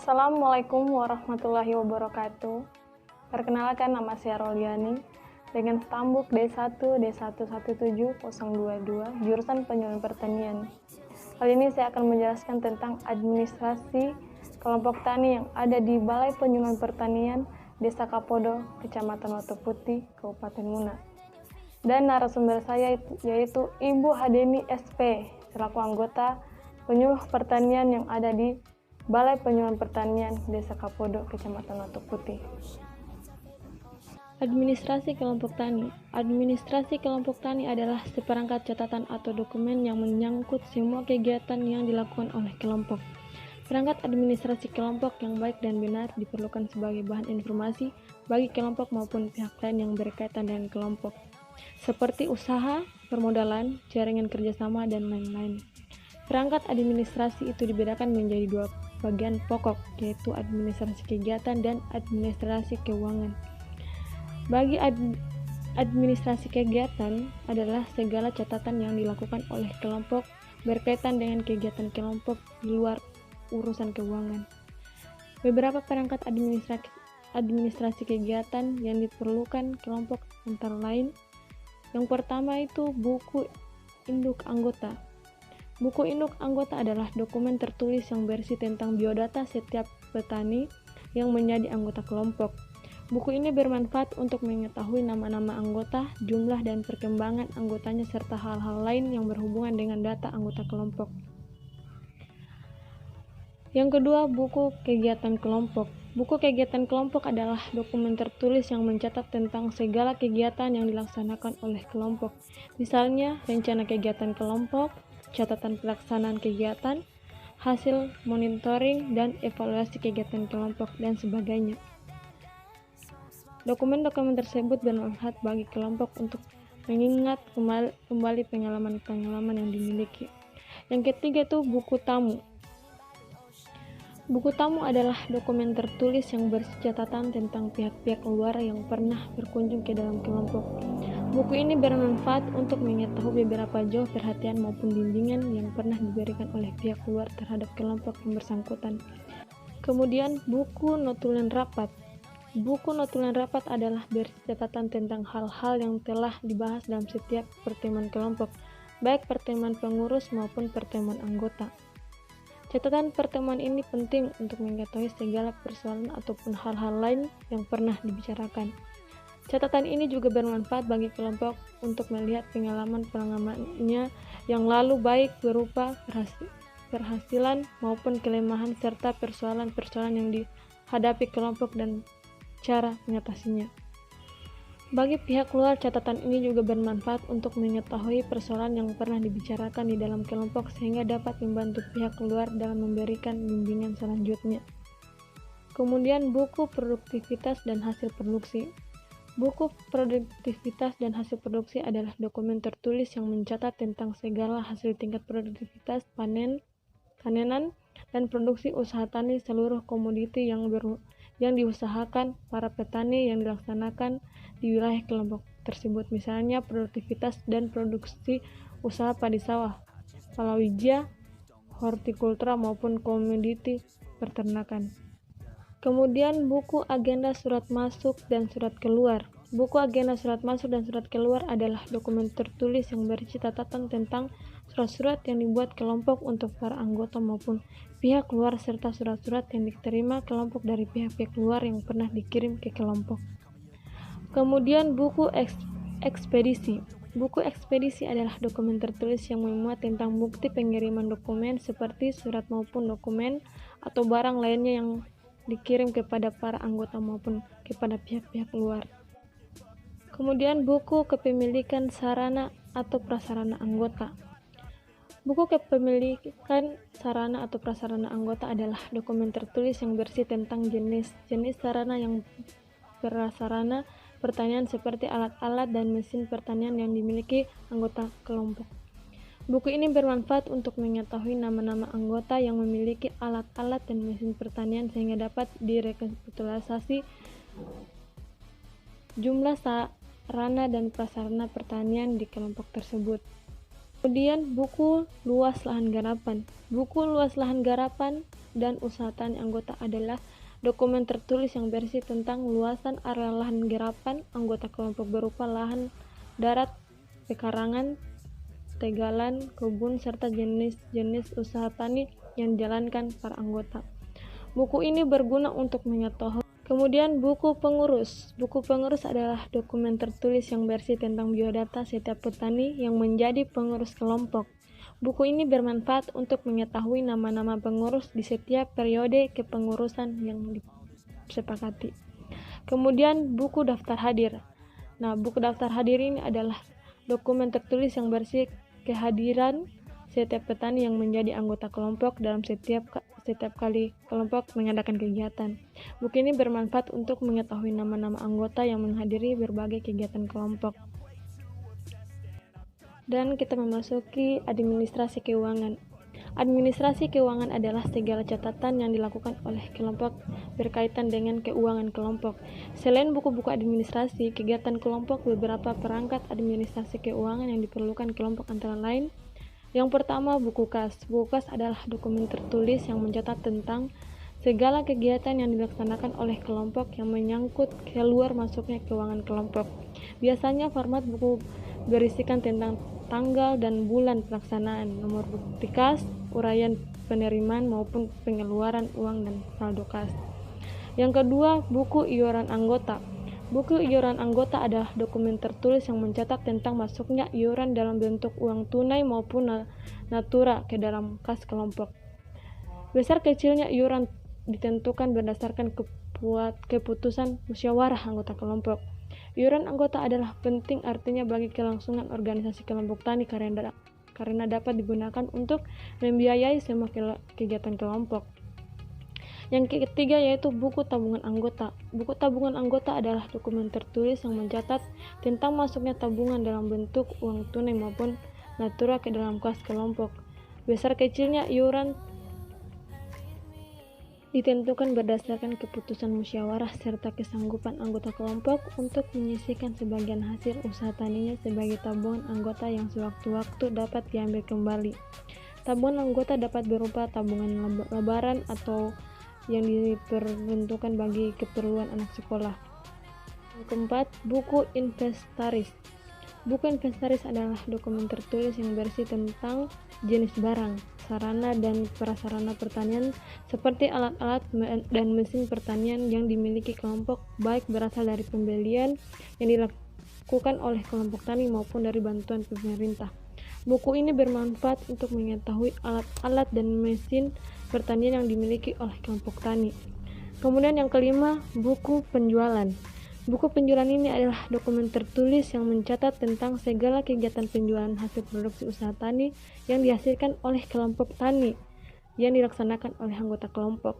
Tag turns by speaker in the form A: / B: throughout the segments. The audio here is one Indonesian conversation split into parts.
A: Assalamualaikum warahmatullahi wabarakatuh. Perkenalkan, nama saya Roliani dengan stambuk D1 D117022 jurusan Penyuluhan Pertanian. Kali ini saya akan menjelaskan tentang administrasi kelompok tani yang ada di Balai Penyuluhan Pertanian Desa Kapodo, Kecamatan Watu Putih, Kabupaten Muna. Dan narasumber saya yaitu Ibu Hadeni SP selaku anggota penyuluh pertanian yang ada di Balai Penyuluhan Pertanian Desa Kapodo, Kecamatan Watu Putih. Administrasi kelompok tani. Administrasi kelompok tani adalah seperangkat catatan atau dokumen yang menyangkut semua kegiatan yang dilakukan oleh kelompok. Perangkat administrasi kelompok yang baik dan benar diperlukan sebagai bahan informasi bagi kelompok maupun pihak lain yang berkaitan dengan kelompok, seperti usaha, permodalan, jaringan kerjasama, dan lain-lain. Perangkat administrasi itu dibedakan menjadi dua bagian pokok, yaitu administrasi kegiatan dan administrasi keuangan. Bagi administrasi kegiatan adalah segala catatan yang dilakukan oleh kelompok berkaitan dengan kegiatan kelompok di luar urusan keuangan. Beberapa perangkat administrasi kegiatan yang diperlukan kelompok antara lain: yang pertama itu buku induk anggota. Buku induk anggota adalah dokumen tertulis yang berisi tentang biodata setiap petani yang menjadi anggota kelompok. Buku ini bermanfaat untuk mengetahui nama-nama anggota, jumlah dan perkembangan anggotanya, serta hal-hal lain yang berhubungan dengan data anggota kelompok. Yang kedua, buku kegiatan kelompok. Buku kegiatan kelompok adalah dokumen tertulis yang mencatat tentang segala kegiatan yang dilaksanakan oleh kelompok. Misalnya, rencana kegiatan kelompok, catatan pelaksanaan kegiatan, hasil monitoring dan evaluasi kegiatan kelompok, dan sebagainya. Dokumen-dokumen tersebut bermanfaat bagi kelompok untuk mengingat kembali pengalaman-pengalaman yang dimiliki. Yang ketiga itu buku tamu. Buku tamu adalah dokumen tertulis yang berisi catatan tentang pihak-pihak luar yang pernah berkunjung ke dalam kelompok. Buku ini bermanfaat untuk mengetahui beberapa jauh perhatian maupun bimbingan yang pernah diberikan oleh pihak luar terhadap kelompok yang bersangkutan. Kemudian, buku notulen rapat. Buku notulen rapat adalah berisi catatan tentang hal-hal yang telah dibahas dalam setiap pertemuan kelompok, baik pertemuan pengurus maupun pertemuan anggota. Catatan pertemuan ini penting untuk mengetahui segala persoalan ataupun hal-hal lain yang pernah dibicarakan. Catatan ini juga bermanfaat bagi kelompok untuk melihat pengalaman-pengalamannya yang lalu, baik berupa keberhasilan maupun kelemahan, serta persoalan-persoalan yang dihadapi kelompok dan cara mengatasinya. Bagi pihak luar, catatan ini juga bermanfaat untuk mengetahui persoalan yang pernah dibicarakan di dalam kelompok sehingga dapat membantu pihak luar dalam memberikan bimbingan selanjutnya. Kemudian, buku produktivitas dan hasil produksi. Buku produktivitas dan hasil produksi adalah dokumen tertulis yang mencatat tentang segala hasil tingkat produktivitas panenan dan produksi usaha tani seluruh komoditi yang diusahakan para petani yang dilaksanakan di wilayah kelompok tersebut, misalnya produktivitas dan produksi usaha padi sawah, palawija, hortikultura maupun komoditi peternakan. Kemudian, buku agenda surat masuk dan surat keluar. Buku agenda surat masuk dan surat keluar adalah dokumen tertulis yang berisi catatan tentang surat-surat yang dibuat kelompok untuk para anggota maupun pihak luar, serta surat-surat yang diterima kelompok dari pihak-pihak luar yang pernah dikirim ke kelompok. Kemudian, buku ekspedisi. Buku ekspedisi adalah dokumen tertulis yang memuat tentang bukti pengiriman dokumen seperti surat maupun dokumen atau barang lainnya yang dikirim kepada para anggota maupun kepada pihak-pihak luar. Kemudian, buku kepemilikan sarana atau prasarana anggota. Buku kepemilikan sarana atau prasarana anggota adalah dokumen tertulis yang berisi tentang jenis-jenis sarana yang prasarana pertanian seperti alat-alat dan mesin pertanian yang dimiliki anggota kelompok. Buku ini bermanfaat untuk mengetahui nama-nama anggota yang memiliki alat-alat dan mesin pertanian sehingga dapat direkapitulasi jumlah sarana dan prasarana pertanian di kelompok tersebut. Kemudian, buku luas lahan garapan. Buku luas lahan garapan dan usaha tani anggota adalah dokumen tertulis yang berisi tentang luasan area lahan garapan anggota kelompok berupa lahan darat, pekarangan, tegalan, kebun, serta jenis-jenis usaha tani yang dijalankan para anggota. Buku ini berguna untuk mengetahui. Kemudian buku pengurus. Buku pengurus adalah dokumen tertulis yang berisi tentang biodata setiap petani yang menjadi pengurus kelompok. Buku ini bermanfaat untuk mengetahui nama-nama pengurus di setiap periode kepengurusan yang disepakati. Kemudian buku daftar hadir. Nah, buku daftar hadir ini adalah dokumen tertulis yang berisi kehadiran setiap petani yang menjadi anggota kelompok dalam setiap kali kelompok mengadakan kegiatan. Buku ini bermanfaat untuk mengetahui nama-nama anggota yang menghadiri berbagai kegiatan kelompok. Dan kita memasuki administrasi keuangan. Administrasi keuangan adalah segala catatan yang dilakukan oleh kelompok berkaitan dengan keuangan kelompok. Selain buku-buku administrasi, kegiatan kelompok beberapa perangkat administrasi keuangan yang diperlukan kelompok antara lain. Yang pertama, buku kas. Buku kas adalah dokumen tertulis yang mencatat tentang segala kegiatan yang dilaksanakan oleh kelompok yang menyangkut keluar masuknya keuangan kelompok. Biasanya format buku berisikan tentang tanggal dan bulan pelaksanaan, nomor bukti kas, uraian penerimaan maupun pengeluaran uang dan saldo kas. Yang kedua, buku iuran anggota. Buku iuran anggota adalah dokumen tertulis yang mencatat tentang masuknya iuran dalam bentuk uang tunai maupun natura ke dalam kas kelompok. Besar kecilnya iuran ditentukan berdasarkan keputusan musyawarah anggota kelompok. Iuran anggota adalah penting artinya bagi kelangsungan organisasi kelompok tani karena dapat digunakan untuk membiayai semua kegiatan kelompok. Yang ketiga yaitu buku tabungan anggota. Buku tabungan anggota adalah dokumen tertulis yang mencatat tentang masuknya tabungan dalam bentuk uang tunai maupun natura ke dalam kas kelompok. Besar kecilnya iuran ditentukan berdasarkan keputusan musyawarah serta kesanggupan anggota kelompok untuk menyisihkan sebagian hasil usaha taninya sebagai tabungan anggota yang sewaktu-waktu dapat diambil kembali. Tabungan anggota dapat berupa tabungan lebaran atau yang diperuntukkan bagi keperluan anak sekolah. Yang keempat, buku inventaris. Buku inventaris adalah dokumen tertulis yang berisi tentang jenis barang, sarana dan prasarana pertanian seperti alat-alat dan mesin pertanian yang dimiliki kelompok, baik berasal dari pembelian yang dilakukan oleh kelompok tani maupun dari bantuan pemerintah. Buku ini bermanfaat untuk mengetahui alat-alat dan mesin pertanian yang dimiliki oleh kelompok tani. Kemudian yang kelima, buku penjualan. Buku penjualan ini adalah dokumen tertulis yang mencatat tentang segala kegiatan penjualan hasil produksi usaha tani yang dihasilkan oleh kelompok tani yang dilaksanakan oleh anggota kelompok.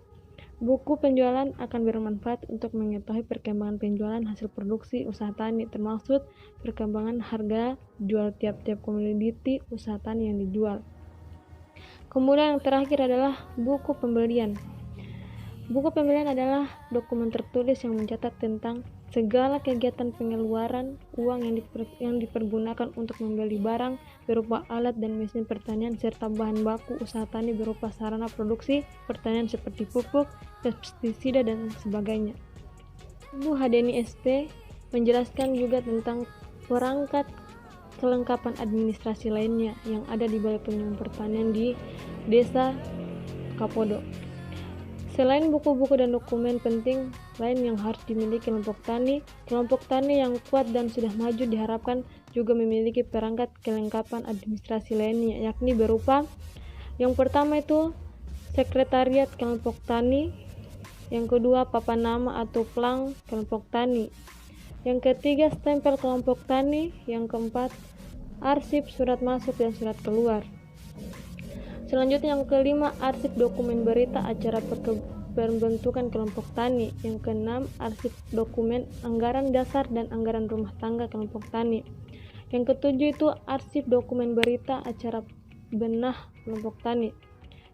A: Buku penjualan akan bermanfaat untuk mengetahui perkembangan penjualan hasil produksi usaha tani, termasuk perkembangan harga jual tiap-tiap komoditi usaha tani yang dijual. Kemudian yang terakhir adalah buku pembelian. Buku pembelian adalah dokumen tertulis yang mencatat tentang segala kegiatan pengeluaran uang yang dipergunakan untuk membeli barang berupa alat dan mesin pertanian serta bahan baku usaha tani berupa sarana produksi pertanian seperti pupuk, pestisida, dan sebagainya. Bu Hadeni SP menjelaskan juga tentang perangkat kelengkapan administrasi lainnya yang ada di Balai Pengembangan Pertanian di Desa Kapodo. Selain buku-buku dan dokumen penting lain yang harus dimiliki kelompok tani yang kuat dan sudah maju diharapkan juga memiliki perangkat kelengkapan administrasi lainnya, yakni berupa yang pertama itu sekretariat kelompok tani, yang kedua papan nama atau plang kelompok tani, yang ketiga stempel kelompok tani, yang keempat arsip surat masuk dan surat keluar. Selanjutnya yang kelima, arsip dokumen berita acara pembentukan kelompok tani. Yang keenam, arsip dokumen anggaran dasar dan anggaran rumah tangga kelompok tani. Yang ketujuh itu arsip dokumen berita acara benah kelompok tani.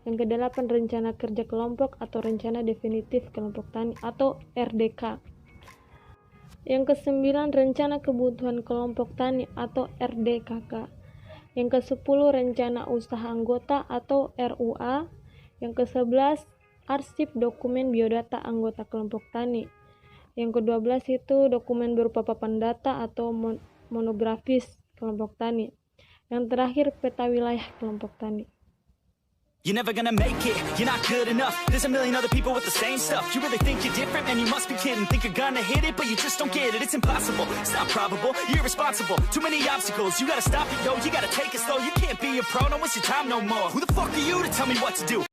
A: Yang kedelapan, rencana kerja kelompok atau rencana definitif kelompok tani atau RDK. Yang kesembilan, rencana kebutuhan kelompok tani atau RDKK. Yang ke-10, rencana usaha anggota atau RUA. Yang ke-11, arsip dokumen biodata anggota kelompok tani. Yang ke-12 itu dokumen berupa papan data atau monografis kelompok tani. Yang terakhir peta wilayah kelompok tani.
B: You're never gonna make it, you're not good enough. There's a million other people with the same stuff. You really think you're different? Man, you must be kidding. Think you're gonna hit it, but you just don't get it. It's impossible, it's not probable, you're irresponsible. Too many obstacles, you gotta stop it, yo. You gotta take it slow, you can't be a pro. Don't waste your time no more. Who the fuck are you to tell me what to do?